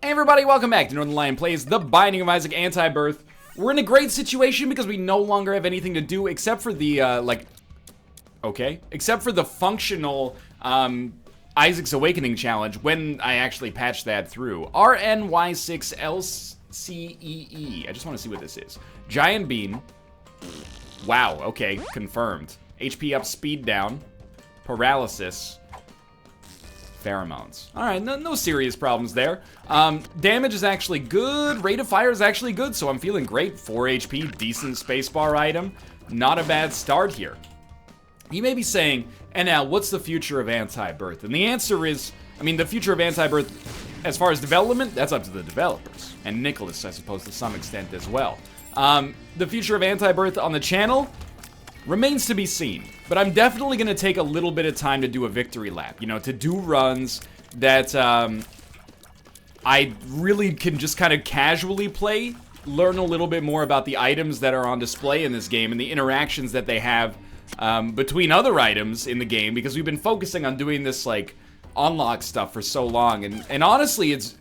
Hey everybody, welcome back to Northernlion Plays The Binding of Isaac Antibirth. We're in a great situation because we no longer have anything to do except for the, except for the functional, Isaac's Awakening challenge when I actually patched that through. RNY6LCEE. I just want to see what this is. Giant Beam. Wow, okay, confirmed. HP up, speed down. Paralysis. Pheromones. Alright, no serious problems there. Damage is actually good. Rate of fire is actually good, so I'm feeling great. 4 HP, decent spacebar item. Not a bad start here. You may be saying, and now, what's the future of Antibirth? And the answer is, I mean, the future of Antibirth, as far as development, that's up to the developers. And Nicholas, I suppose, to some extent as well. The future of Antibirth on the channel remains to be seen, but I'm definitely going to take a little bit of time to do a victory lap, you know, to do runs that I really can just kind of casually play, learn a little bit more about the items that are on display in this game and the interactions that they have between other items in the game, because we've been focusing on doing this, like, unlock stuff for so long, and honestly, it's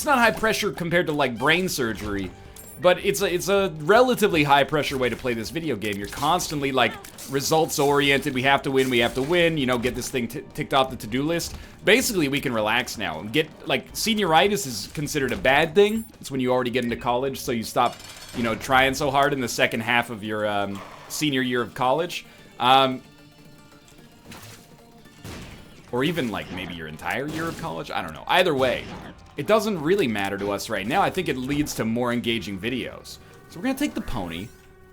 not high pressure compared to, like, brain surgery. But it's a relatively high-pressure way to play this video game. You're constantly, like, results-oriented. We have to win, you know, get this thing ticked off the to-do list. Basically, we can relax now and get, like, senioritis is considered a bad thing. It's when you already get into college, so you stop, you know, trying so hard in the second half of your senior year of college. Or even, like, maybe your entire year of college. I don't know. Either way, it doesn't really matter to us right now. I think it leads to more engaging videos. So we're going to take the pony.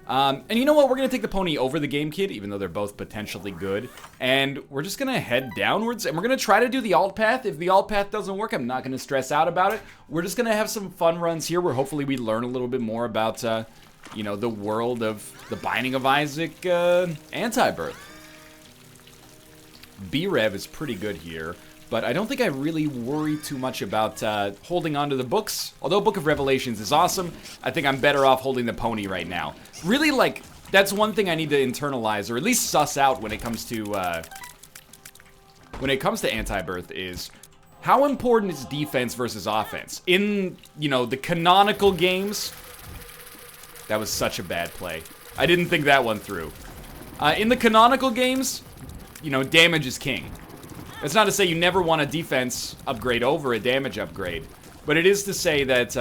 And you know what? We're going to take the pony over the game kid, even though they're both potentially good. And we're just going to head downwards, and we're going to try to do the alt path. If the alt path doesn't work, I'm not going to stress out about it. We're just going to have some fun runs here where hopefully we learn a little bit more about, you know, the world of the Binding of Isaac Antibirth. B-Rev is pretty good here, but I don't think I really worry too much about holding on to the books. Although Book of Revelations is awesome, I think I'm better off holding the pony right now. Really, like, that's one thing I need to internalize, or at least suss out when it comes to Antibirth, is how important is defense versus offense? In, you know, the canonical games, that was such a bad play. I didn't think that one through. In the canonical games, you know, damage is king. That's not to say you never want a defense upgrade over a damage upgrade, but it is to say that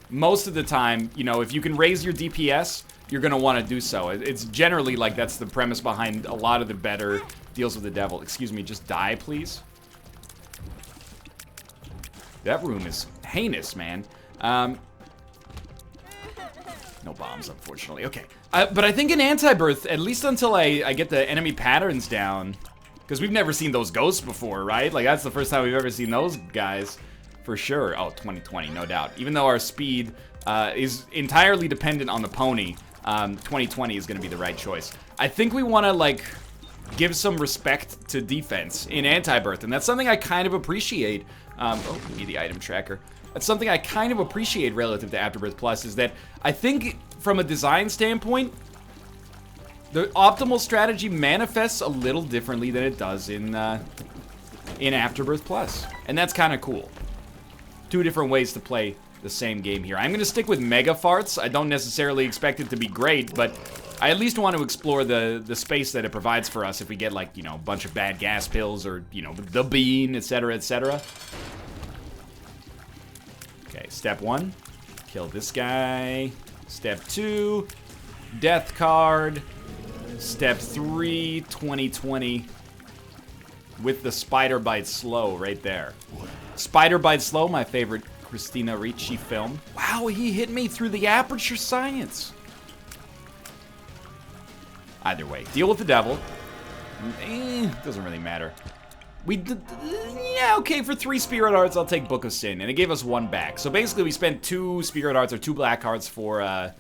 most of the time, you know, if you can raise your DPS, you're going to want to do so. It's generally like that's the premise behind a lot of the better deals with the devil. Excuse me, just die, please. That room is heinous, man. No bombs, unfortunately. Okay. But I think in Antibirth, at least until I get the enemy patterns down, because we've never seen those ghosts before, right? Like, that's the first time we've ever seen those guys, for sure. Oh, 2020, no doubt. Even though our speed is entirely dependent on the pony, 2020 is going to be the right choice. I think we want to, like, give some respect to defense in Antibirth, and that's something I kind of appreciate. Oh, give me the item tracker. That's something I kind of appreciate relative to Afterbirth Plus, is that I think from a design standpoint, the optimal strategy manifests a little differently than it does in Afterbirth Plus. And that's kind of cool. Two different ways to play the same game here. I'm going to stick with Mega Farts. I don't necessarily expect it to be great, but I at least want to explore the space that it provides for us if we get, like, you know, a bunch of bad gas pills or, you know, the bean, etc., etc. Okay, step 1, kill this guy. Step 2, death card. Step 3, 2020 with the Spider Bite Slow right there. Spider Bite Slow, my favorite Christina Ricci film. Wow, he hit me through the aperture science. Either way, deal with the devil. Doesn't really matter. Yeah, okay, for 3 Spirit Hearts, I'll take Book of Sin, and it gave us 1 back. So basically, we spent 2 Spirit Hearts, or 2 Black Hearts for,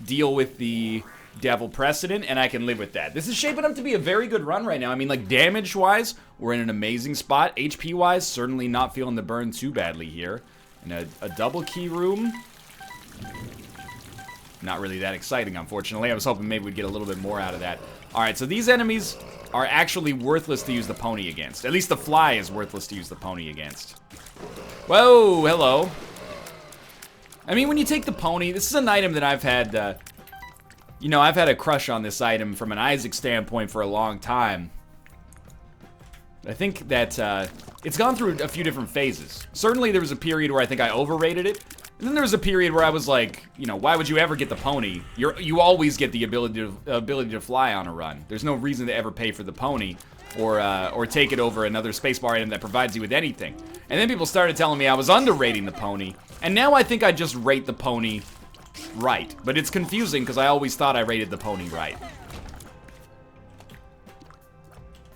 deal with the Devil Precedent, and I can live with that. This is shaping up to be a very good run right now. I mean, like, damage-wise, we're in an amazing spot. HP-wise, certainly not feeling the burn too badly here. And a double key room. Not really that exciting, unfortunately. I was hoping maybe we'd get a little bit more out of that. Alright, so these enemies are actually worthless to use the pony against. At least the fly is worthless to use the pony against. Whoa, hello. I mean, when you take the pony, this is an item that I've had, you know, I've had a crush on this item from an Isaac standpoint for a long time. I think that it's gone through a few different phases. Certainly there was a period where I think I overrated it. And then there was a period where I was like, you know, why would you ever get the pony? You always get the ability to fly on a run. There's no reason to ever pay for the pony or take it over another spacebar item that provides you with anything. And then people started telling me I was underrating the pony. And now I think I just rate the pony right. But it's confusing because I always thought I rated the pony right.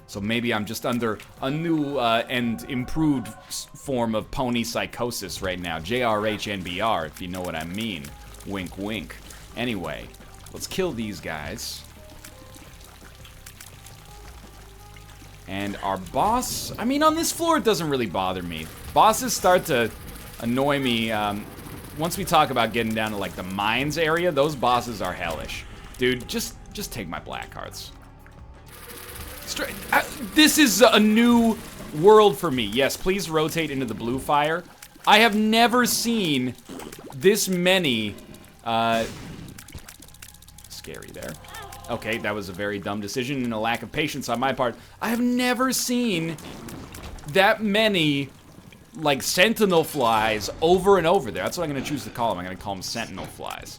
So maybe I'm just under a new and improved form of pony psychosis right now. JRHNBR, if you know what I mean. Wink, wink. Anyway, let's kill these guys. And our boss, I mean, on this floor, it doesn't really bother me. Bosses start to annoy me. Once we talk about getting down to, like, the mines area, those bosses are hellish. Dude, just take my black hearts. This is a new world for me. Yes, please rotate into the blue fire. I have never seen this many, scary there. Okay, that was a very dumb decision and a lack of patience on my part. I have never seen that many, like, sentinel flies over and over there. That's what I'm gonna choose to call them. I'm gonna call them sentinel flies.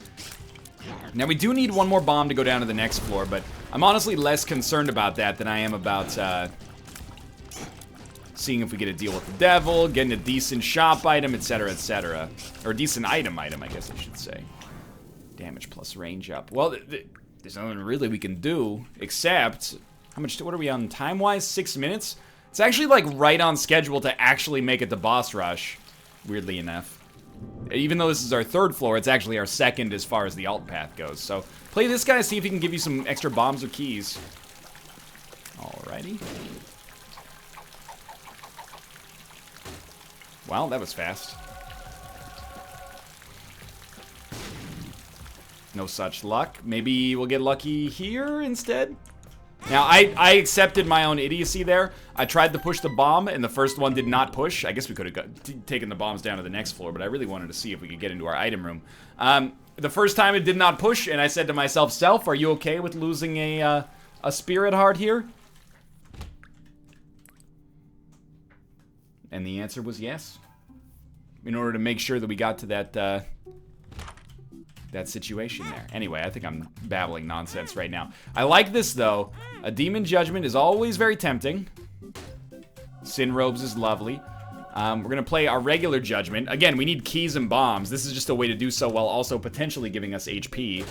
Now, we do need one more bomb to go down to the next floor, but I'm honestly less concerned about that than I am about seeing if we get a deal with the devil, getting a decent shop item, etc., etc. Or a decent item, I guess I should say. Damage plus range up. Well, there's nothing really we can do, except... what are we on time-wise? 6 minutes? It's actually, like, right on schedule to actually make it to boss rush, weirdly enough. Even though this is our third floor, it's actually our second as far as the alt path goes. So, play this guy, see if he can give you some extra bombs or keys. Alrighty. Wow, that was fast. No such luck. Maybe we'll get lucky here instead? Now, I accepted my own idiocy there. I tried to push the bomb, and the first one did not push. I guess we could have taken the bombs down to the next floor, but I really wanted to see if we could get into our item room. The first time it did not push, and I said to myself, Self, are you okay with losing a spirit heart here? And the answer was yes. In order to make sure that we got to that situation there. Anyway, I think I'm babbling nonsense right now. I like this, though. A Demon Judgment is always very tempting. Sin Robes is lovely. We're going to play our regular Judgment. Again, we need keys and bombs. This is just a way to do so while also potentially giving us HP.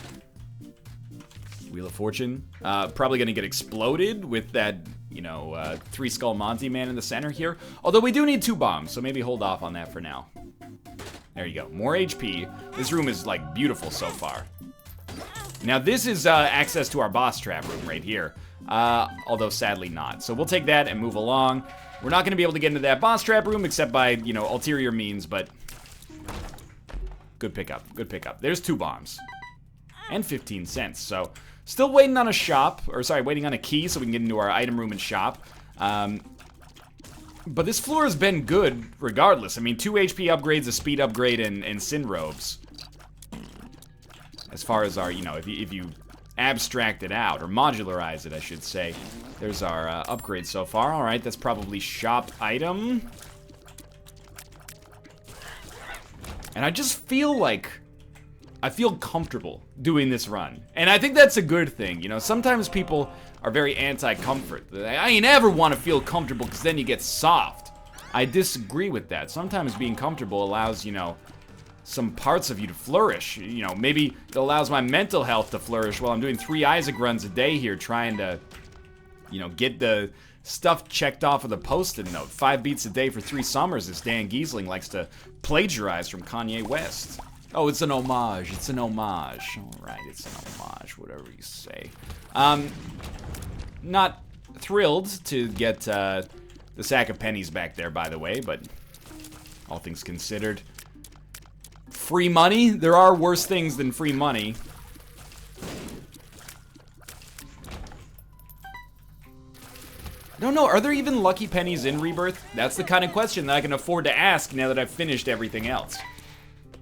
Wheel of Fortune. Probably going to get exploded with that, you know, Three Skull Monty man in the center here. Although we do need 2 bombs, so maybe hold off on that for now. There you go. More HP. This room is, like, beautiful so far. Now, this is access to our boss trap room right here. Although, sadly not. So we'll take that and move along. We're not going to be able to get into that boss trap room except by, you know, ulterior means, but... Good pickup. Good pickup. There's 2 bombs. And 15 cents. So, still waiting on a shop. Or, sorry, waiting on a key so we can get into our item room and shop. But this floor has been good regardless. I mean, 2 HP upgrades, a speed upgrade, and Sin Robes. As far as our, you know, if you abstract it out, or modularize it, I should say. There's our upgrade so far. Alright, that's probably shop item. And I just feel like... I feel comfortable doing this run. And I think that's a good thing. You know, sometimes people are very anti-comfort. I ain't ever want to feel comfortable because then you get soft. I disagree with that. Sometimes being comfortable allows, you know, some parts of you to flourish. You know, maybe it allows my mental health to flourish while I'm doing 3 Isaac runs a day here trying to, you know, get the stuff checked off of the post-it note. 5 beats a day for 3 summers, as Dan Giesling likes to plagiarize from Kanye West. Oh, it's an homage. It's an homage. All right, it's an homage, whatever you say. Not thrilled to get the sack of pennies back there, by the way, but all things considered. Free money? There are worse things than free money. don't know, are there even lucky pennies in Rebirth? That's the kind of question that I can afford to ask now that I've finished everything else.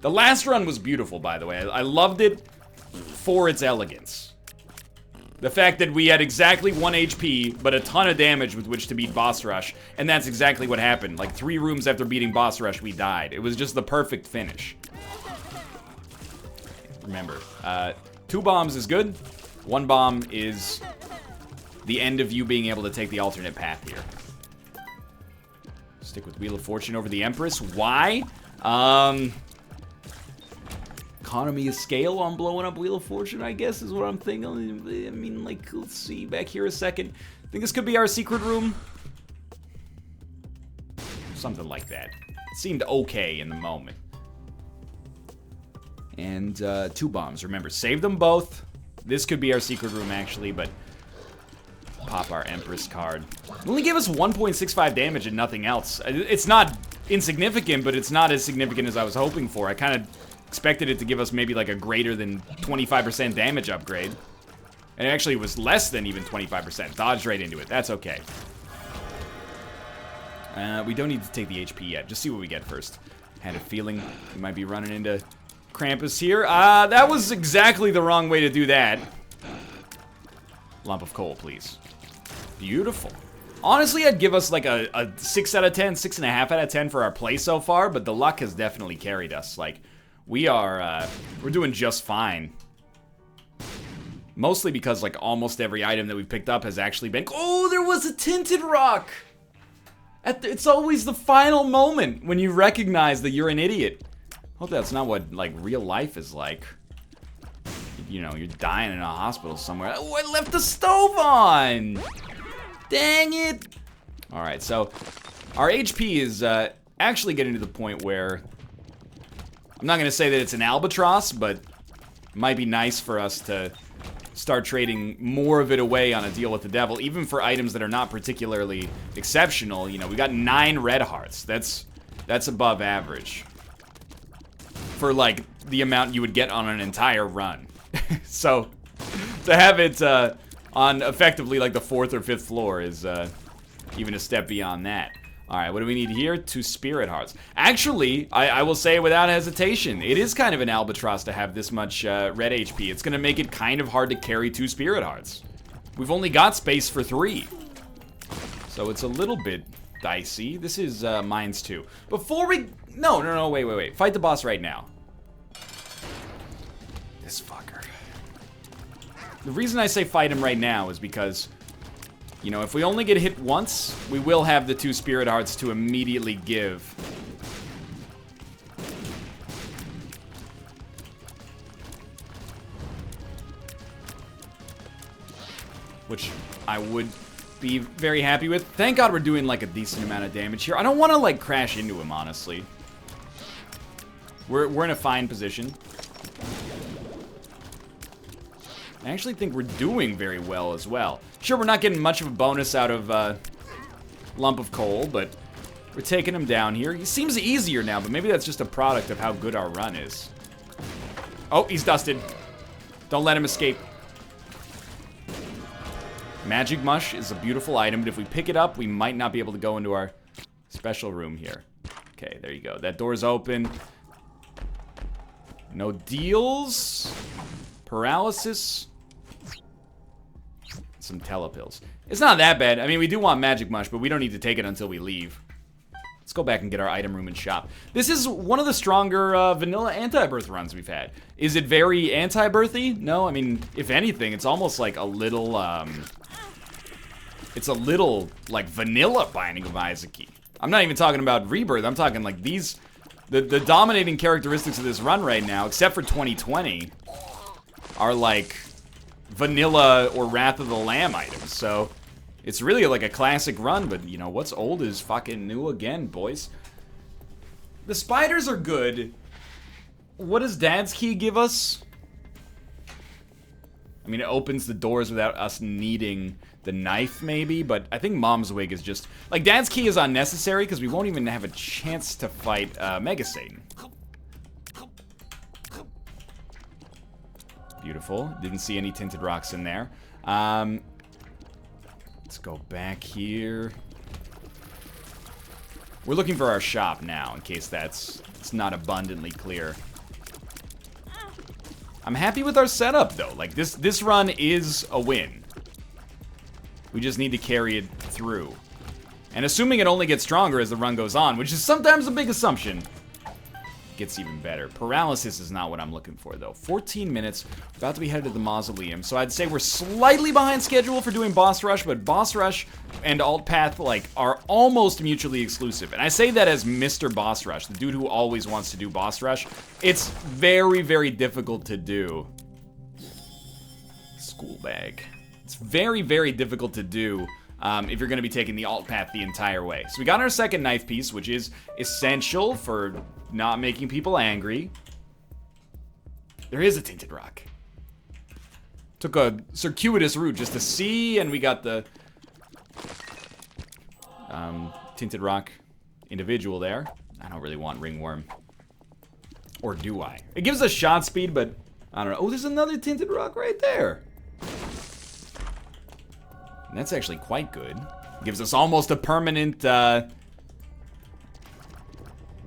The last run was beautiful, by the way. I loved it for its elegance. The fact that we had exactly 1 HP, but a ton of damage with which to beat Boss Rush, and that's exactly what happened. Like 3 rooms after beating Boss Rush, we died. It was just the perfect finish. Remember, 2 bombs is good. 1 bomb is the end of you being able to take the alternate path here. Stick with Wheel of Fortune over the Empress. Why? Economy of scale on blowing up Wheel of Fortune, I guess, is what I'm thinking. I mean, like, let's see, back here a second. I think this could be our secret room. Something like that. It seemed okay in the moment. And 2 bombs, remember, save them both. This could be our secret room, actually, but pop our Empress card. It only gave us 1.65 damage and nothing else. It's not insignificant, but it's not as significant as I was hoping for. I kind of expected it to give us maybe like a greater than 25% damage upgrade. And it actually was less than even 25%. Dodged right into it. That's okay. We don't need to take the HP yet. Just see what we get first. Had a feeling we might be running into Krampus here. That was exactly the wrong way to do that. Lump of coal, please. Beautiful. Honestly, I'd give us like a 6 out of 10, 6.5 out of 10 for our play so far, but the luck has definitely carried us. Like, we're doing just fine. Mostly because, like, almost every item that we've picked up has actually been... Oh, there was a tinted rock! It's always the final moment when you recognize that you're an idiot. Hope that's not what, like, real life is like. You know, you're dying in a hospital somewhere. Oh, I left the stove on! Dang it! Alright, so our HP is actually getting to the point where... I'm not going to say that it's an albatross, but it might be nice for us to start trading more of it away on a deal with the devil, even for items that are not particularly exceptional. You know, we got 9 red hearts. That's above average. For, like, the amount you would get on an entire run. So, to have it on effectively, like, the 4th or 5th floor is even a step beyond that. Alright, what do we need here? 2 spirit hearts. Actually, I will say without hesitation, it is kind of an albatross to have this much red HP. It's gonna make it kind of hard to carry 2 spirit hearts. We've only got space for 3. So it's a little bit dicey. This is mines 2. Before we... No, wait. Fight the boss right now. This fucker. The reason I say fight him right now is because... You know, if we only get hit once, we will have the 2 spirit hearts to immediately give. Which I would be very happy with. Thank God we're doing like a decent amount of damage here. I don't want to like crash into him, honestly. We're in a fine position. I actually think we're doing very well as well. Sure, we're not getting much of a bonus out of Lump of Coal, but we're taking him down here. He seems easier now, but maybe that's just a product of how good our run is. Oh, he's dusted. Don't let him escape. Magic Mush is a beautiful item, but if we pick it up, we might not be able to go into our special room here. Okay, there you go. That door's open. No deals. Paralysis. Some telepills. It's not that bad. I mean, we do want Magic Mush, but we don't need to take it until we leave. Let's go back and get our item room and shop. This is one of the stronger vanilla Antibirth runs we've had. Is it very anti-birthy? No, I mean, if anything, it's almost like a little, it's a little, like, vanilla Binding of Isaac. I'm not even talking about Rebirth. I'm talking, like, these... The dominating characteristics of this run right now, except for 2020, are, like... vanilla or Wrath of the Lamb items, so it's really like a classic run, but you know, what's old is fucking new again, boys. The spiders are good. What does Dad's Key give us? I mean, it opens the doors without us needing the knife, maybe, but I think Mom's Wig is just... Like, Dad's Key is unnecessary because we won't even have a chance to fight Mega Satan. Beautiful. Didn't see any tinted rocks in there. Let's Let's go back here. We're looking for our shop now, in case it's not abundantly clear. I'm happy with our setup, though. Like, this run is a win. We just need to carry it through. And assuming it only gets stronger as the run goes on, which is sometimes a big assumption, it gets even better. Paralysis is not what I'm looking for, though. 14 minutes, about to be headed to the Mausoleum. So I'd say we're slightly behind schedule for doing Boss Rush, but Boss Rush and Alt Path, like, are almost mutually exclusive. And I say that as Mr. Boss Rush, the dude who always wants to do Boss Rush. It's very, very difficult to do. School bag. It's very, very difficult to do if you're going to be taking the Alt Path the entire way. So we got our second knife piece, which is essential for not making people angry. There is a Tinted Rock. Took a circuitous route just to see, and we got the Tinted Rock individual there. I don't really want Ringworm. Or do I? It gives us shot speed, but I don't know. Oh, there's another Tinted Rock right there. And that's actually quite good. Gives us almost a permanent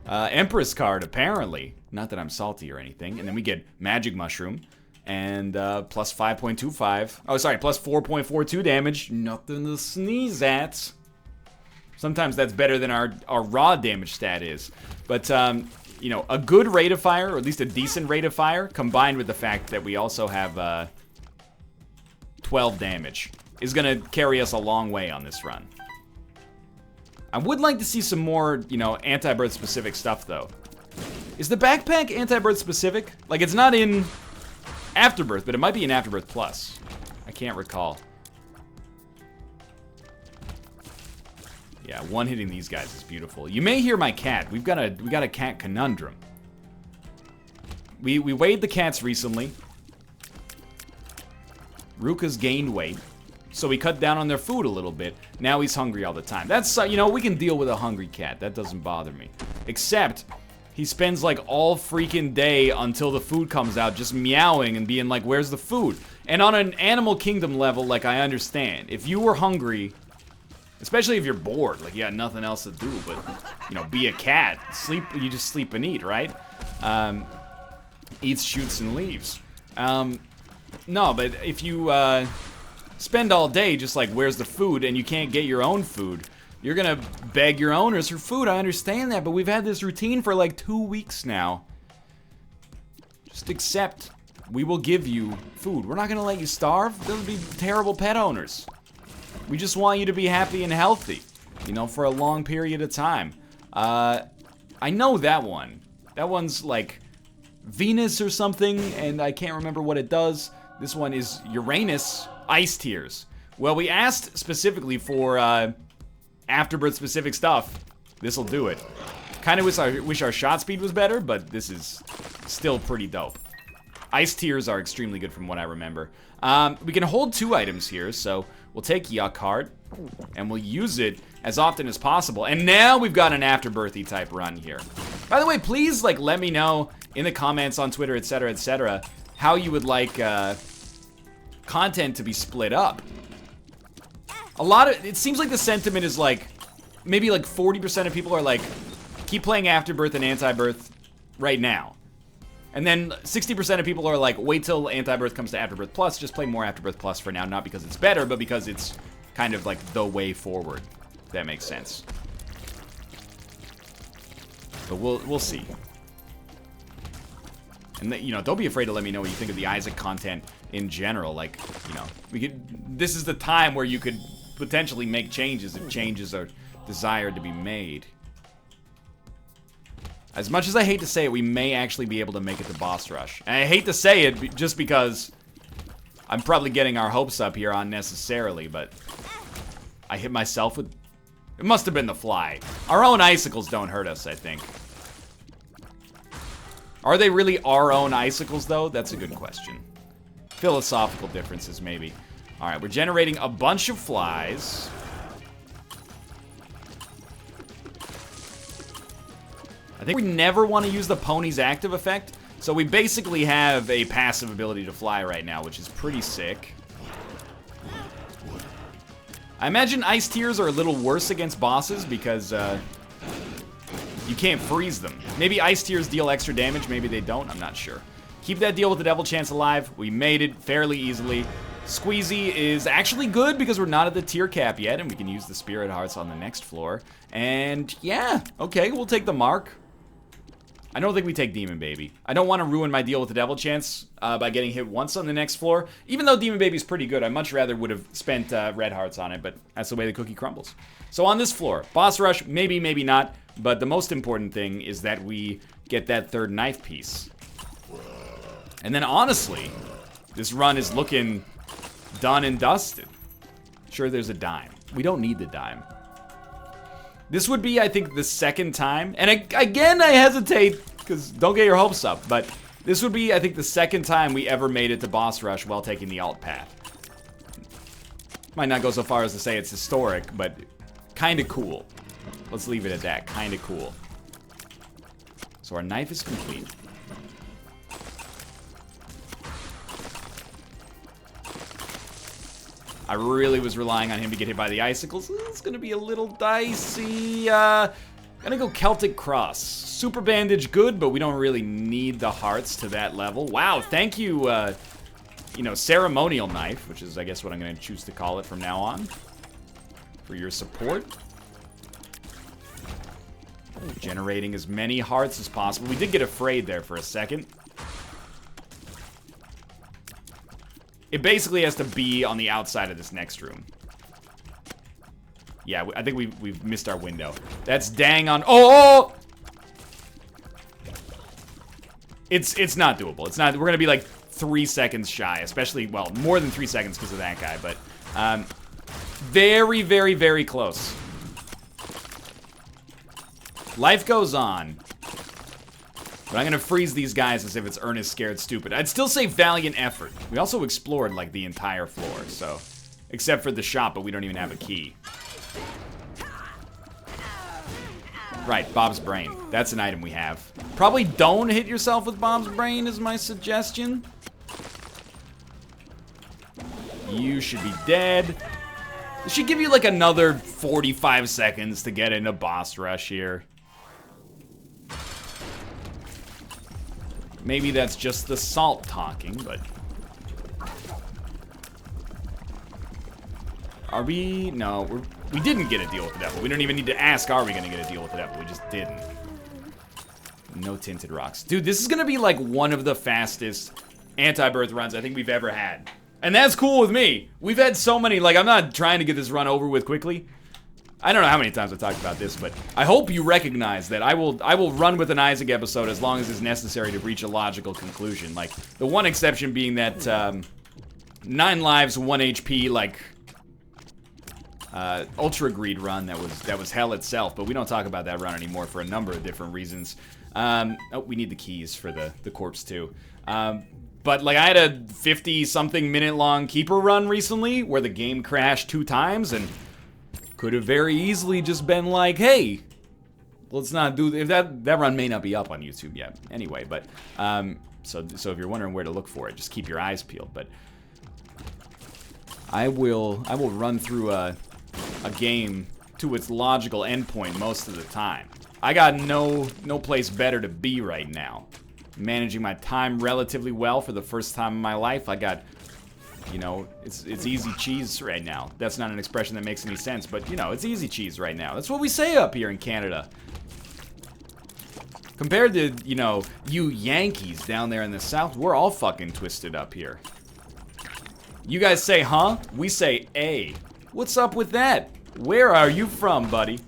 Empress card, apparently. Not that I'm salty or anything. And then we get Magic Mushroom. And plus 5.25. Oh, sorry, plus 4.42 damage. Nothing to sneeze at. Sometimes that's better than our raw damage stat is. But, you know, a good rate of fire, or at least a decent rate of fire, combined with the fact that we also have 12 damage, is going to carry us a long way on this run. I would like to see some more, you know, Antibirth specific stuff, though. Is the backpack Antibirth specific? Like, it's not in Afterbirth, but it might be in Afterbirth Plus. I can't recall. Yeah, one-hitting these guys is beautiful. You may hear my cat. We got a cat conundrum. We weighed the cats recently. Ruka's gained weight. So we cut down on their food a little bit. Now he's hungry all the time. That's, you know, we can deal with a hungry cat. That doesn't bother me. Except, he spends like all freaking day until the food comes out just meowing and being like, where's the food? And on an Animal Kingdom level, like, I understand. If you were hungry, especially if you're bored, like you got nothing else to do but, you know, be a cat. Sleep, you just sleep and eat, right? Eats, shoots, and leaves. No, but if you, spend all day just like, where's the food, and you can't get your own food, you're gonna beg your owners for food. I understand that, but we've had this routine for like 2 weeks now. Just accept. We will give you food. We're not gonna let you starve. Those would be terrible pet owners. We just want you to be happy and healthy, you know, for a long period of time. I know that one. That one's like Venus or something, and I can't remember what it does. This one is Uranus. Ice Tears. Well, we asked specifically for Afterbirth specific stuff. This'll do it. Kind of wish our shot speed was better, but this is still pretty dope. Ice Tears are extremely good from what I remember. We can hold 2 items here, so we'll take Yuck Heart, and we'll use it as often as possible. And now we've got an Afterbirthy type run here. By the way, please, like, let me know in the comments on Twitter, etc., how you would like content to be split up. It seems like the sentiment is like, maybe like 40% of people are like, keep playing Afterbirth and Antibirth right now. And then 60% of people are like, wait till Antibirth comes to Afterbirth Plus, just play more Afterbirth Plus for now, not because it's better, but because it's kind of like the way forward. If that makes sense. But we'll see. And you know, don't be afraid to let me know what you think of the Isaac content in general. Like, you know, this is the time where you could potentially make changes if changes are desired to be made. As much as I hate to say it, we may actually be able to make it to Boss Rush. And I hate to say it just because I'm probably getting our hopes up here unnecessarily, but I hit myself with... It must have been the fly. Our own icicles don't hurt us, I think. Are they really our own icicles, though? That's a good question. Philosophical differences, maybe. Alright, we're generating a bunch of flies. I think we never want to use the pony's active effect, so we basically have a passive ability to fly right now, which is pretty sick. I imagine ice tiers are a little worse against bosses because you can't freeze them. Maybe ice tiers deal extra damage, maybe they don't, I'm not sure. Keep that deal with the devil chance alive. We made it fairly easily. Squeezy is actually good because we're not at the tier cap yet, and we can use the spirit hearts on the next floor. And yeah, okay, we'll take the mark. I don't think we take Demon Baby. I don't want to ruin my deal with the devil chance by getting hit once on the next floor. Even though Demon Baby's pretty good, I much rather would have spent red hearts on it, but that's the way the cookie crumbles. So on this floor, boss rush, maybe, maybe not, but the most important thing is that we get that third knife piece. And then honestly, this run is looking done and dusted. Sure, there's a dime. We don't need the dime. This would be, I think, the second time. And again, I hesitate, because don't get your hopes up. But this would be, I think, the second time we ever made it to boss rush while taking the alt path. Might not go so far as to say it's historic, but kind of cool. Let's leave it at that. Kind of cool. So our knife is complete. I really was relying on him to get hit by the icicles. It's gonna be a little dicey. Gonna go Celtic Cross. Super Bandage, good, but we don't really need the hearts to that level. Wow, thank you, you know, Ceremonial Knife, which is, I guess, what I'm gonna choose to call it from now on, for your support. Generating as many hearts as possible. We did get afraid there for a second. It basically has to be on the outside of this next room. Yeah, I think we've missed our window. That's dang on. Oh! It's not doable. It's not. We're gonna be like 3 seconds shy, especially, well, more than 3 seconds because of that guy. But very, very, very close. Life goes on. But I'm gonna freeze these guys as if it's Ernest Scared Stupid. I'd still say valiant effort. We also explored, like, the entire floor, so... Except for the shop, but we don't even have a key. Right, Bob's Brain. That's an item we have. Probably don't hit yourself with Bob's Brain is my suggestion. You should be dead. It should give you, like, another 45 seconds to get into boss rush here. Maybe that's just the salt talking, but... Are we... No, we didn't get a deal with the devil. We don't even need to ask, are we going to get a deal with the devil? We just didn't. No tinted rocks. Dude, this is going to be like one of the fastest Antibirth runs I think we've ever had. And that's cool with me. We've had so many, like, I'm not trying to get this run over with quickly. I don't know how many times I've talked about this, but I hope you recognize that I will run with an Isaac episode as long as it's necessary to reach a logical conclusion. Like, the one exception being that 9 lives, 1 HP, like, Ultra Greed run that was hell itself, but we don't talk about that run anymore for a number of different reasons. Oh, we need the keys for the corpse too. But, like, I had a 50-something minute long Keeper run recently where the game crashed 2 times, and... could have very easily just been like, hey, let's not do if that run may not be up on YouTube yet. Anyway, but so if you're wondering where to look for it, just keep your eyes peeled. But I will run through a game to its logical endpoint most of the time. I got no place better to be right now. Managing my time relatively well for the first time in my life. I got, you know, it's easy cheese right now. That's not an expression that makes any sense, but, you know, it's easy cheese right now. That's what we say up here in Canada. Compared to, you know, you Yankees down there in the South, we're all fucking twisted up here. You guys say, huh? We say, A. What's up with that? Where are you from, buddy?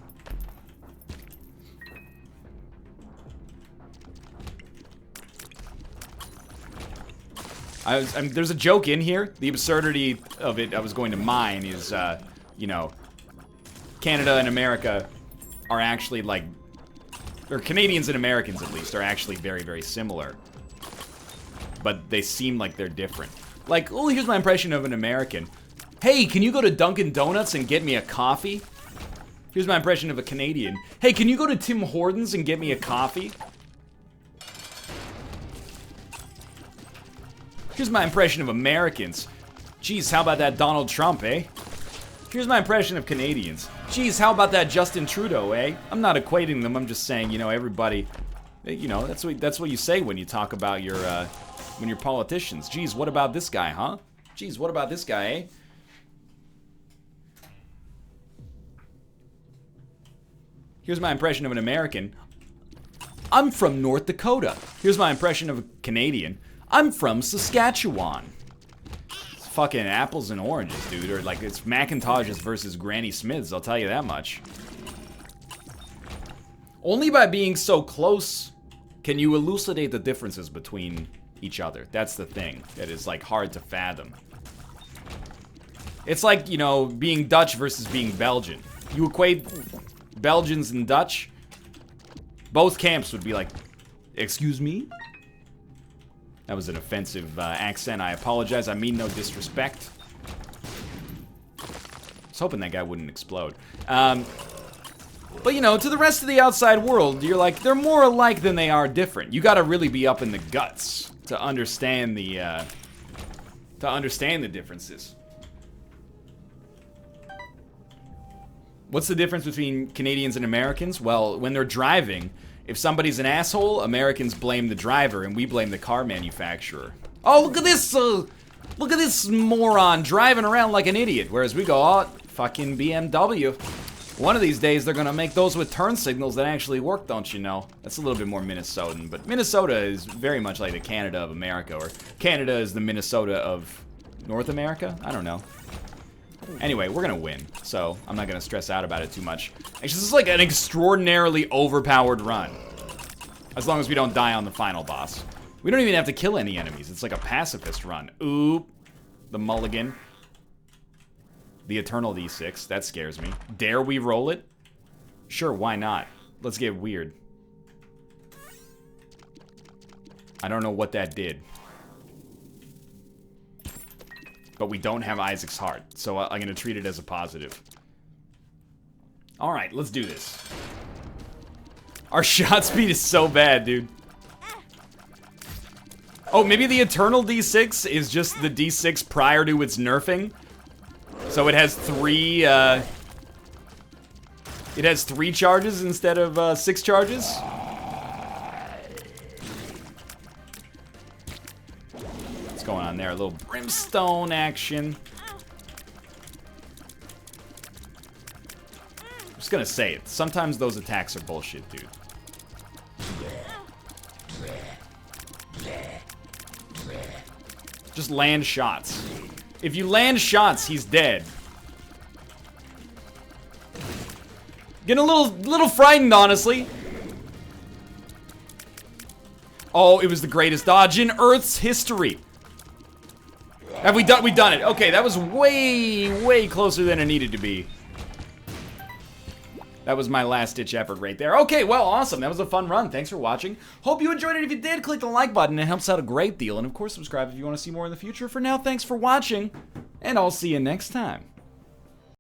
There's a joke in here. The absurdity of it I was going to mine is, you know, Canada and America are actually, like, or Canadians and Americans, at least, are actually very, very similar. But they seem like they're different. Like, oh, here's my impression of an American. Hey, can you go to Dunkin' Donuts and get me a coffee? Here's my impression of a Canadian. Hey, can you go to Tim Hortons and get me a coffee? Here's my impression of Americans. Geez, how about that Donald Trump, eh? Here's my impression of Canadians. Geez, how about that Justin Trudeau, eh? I'm not equating them, I'm just saying, you know, everybody, you know, that's what you say when you talk about your, when you're politicians. Geez, what about this guy, huh? Geez, what about this guy, eh? Here's my impression of an American. I'm from North Dakota. Here's my impression of a Canadian. I'm from Saskatchewan. It's fucking apples and oranges, dude. Or like it's Macintoshes versus Granny Smiths, I'll tell you that much. Only by being so close can you elucidate the differences between each other. That's the thing that is like hard to fathom. It's like, you know, being Dutch versus being Belgian. You equate Belgians and Dutch, both camps would be like, excuse me? That was an offensive accent. I apologize. I mean no disrespect. I was hoping that guy wouldn't explode. But, you know, to the rest of the outside world, you're like, they're more alike than they are different. You gotta really be up in the guts to understand the differences. What's the difference between Canadians and Americans? Well, when they're driving, if somebody's an asshole, Americans blame the driver and we blame the car manufacturer. Oh, look at this moron driving around like an idiot. Whereas we go, oh, fucking BMW. One of these days, they're gonna make those with turn signals that actually work, don't you know? That's a little bit more Minnesotan, but Minnesota is very much like the Canada of America, or Canada is the Minnesota of North America? I don't know. Anyway, we're gonna win, so I'm not gonna stress out about it too much. Actually, this is like an extraordinarily overpowered run. As long as we don't die on the final boss. We don't even have to kill any enemies. It's like a pacifist run. Oop. The mulligan. The eternal D6. That scares me. Dare we roll it? Sure, why not? Let's get weird. I don't know what that did. But we don't have Isaac's heart, so I'm gonna treat it as a positive. Alright, let's do this. Our shot speed is so bad, dude. Oh, maybe the Eternal D6 is just the D6 prior to its nerfing? So it has three charges instead of 6 charges? Going on there, a little brimstone action. I'm just gonna say it. Sometimes those attacks are bullshit, dude. Just land shots. If you land shots, he's dead. Getting a little frightened, honestly. Oh, it was the greatest dodge in Earth's history. Have we done? We've done it. Okay, that was way closer than it needed to be. That was my last-ditch effort right there. Okay, well, awesome. That was a fun run. Thanks for watching. Hope you enjoyed it. If you did, click the like button. It helps out a great deal. And, of course, subscribe if you want to see more in the future. For now, thanks for watching, and I'll see you next time.